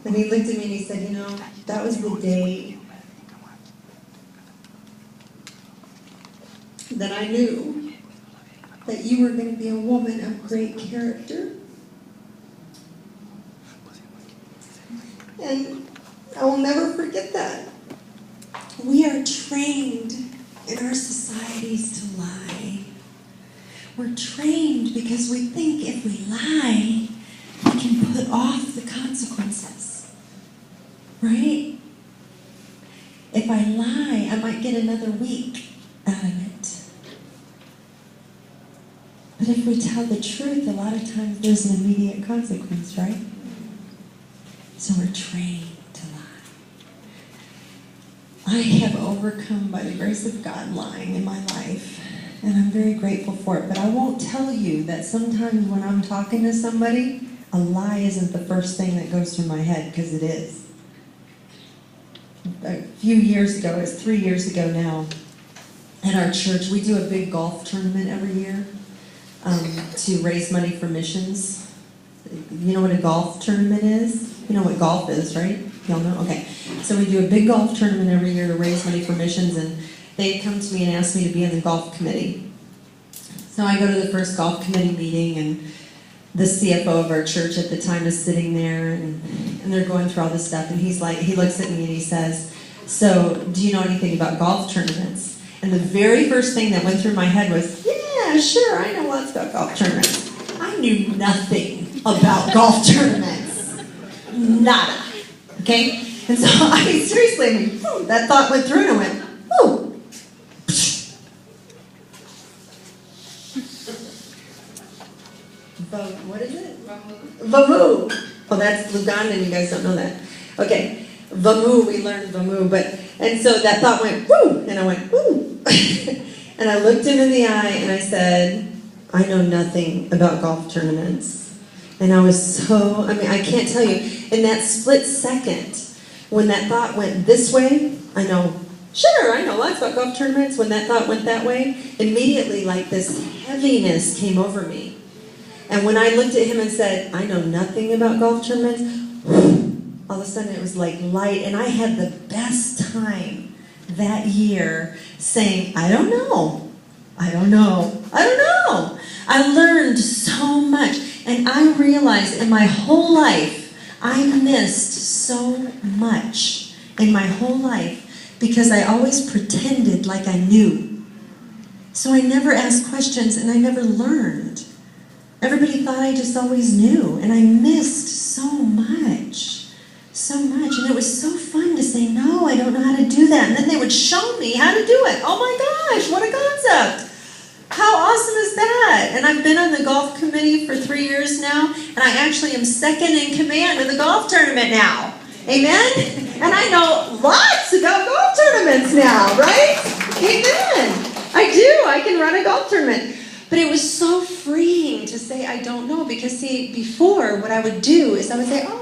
And he looked at me and he said, that was the day that I knew that you were going to be a woman of great character. And I will never forget that. We are trained in our societies to lie. We're trained because we think if we lie, we can put off the consequences. Right? If I lie, I might get another week out of it. But if we tell the truth, a lot of times there's an immediate consequence, right? So we're trained to lie. I have overcome by the grace of God lying in my life, and I'm very grateful for it. But I won't tell you that sometimes when I'm talking to somebody, a lie isn't the first thing that goes through my head, because it is. A few years ago, it was 3 years ago now, at our church, we do a big golf tournament every year to raise money for missions. You know what a golf tournament is? You know what golf is, right? Y'all know? Okay. So we do a big golf tournament every year to raise money for missions, and they come to me and ask me to be on the golf committee. So I go to the first golf committee meeting, and the CFO of our church at the time is sitting there, and they're going through all this stuff, and he looks at me and he says, "So, do you know anything about golf tournaments?" And the very first thing that went through my head was, "Yeah, sure, I know lots about golf tournaments." I knew nothing about golf tournaments. Nada. Okay? And so that thought went through and I went, "Whoo." What is it? Vamu. Oh, that's Lugandan, you guys don't know that. Okay. Vamu, we learned Vamu, and so that thought went, "Woo," and I went, "Woo." And I looked him in the eye and I said, "I know nothing about golf tournaments." And I was I can't tell you, in that split second, when that thought went this way, I know lots about golf tournaments. When that thought went that way, immediately like this heaviness came over me. And when I looked at him and said, "I know nothing about golf tournaments," all of a sudden it was like light. And I had the best time that year saying, I don't know. I learned so much. And I realized in my whole life, I missed so much in my whole life because I always pretended like I knew. So I never asked questions and I never learned. Everybody thought I just always knew, and I missed so much. And it was so fun to say, "No, I don't know how to do that." And then they would show me how to do it. Oh my gosh, what a concept. How awesome is that? And I've been on the golf committee for 3 years now, and I actually am second in command of the golf tournament now. Amen? And I know lots about golf tournaments now, right? Amen. I do. I can run a golf tournament. But it was so freeing to say I don't know, because see, before what I would do is I would say, "Oh,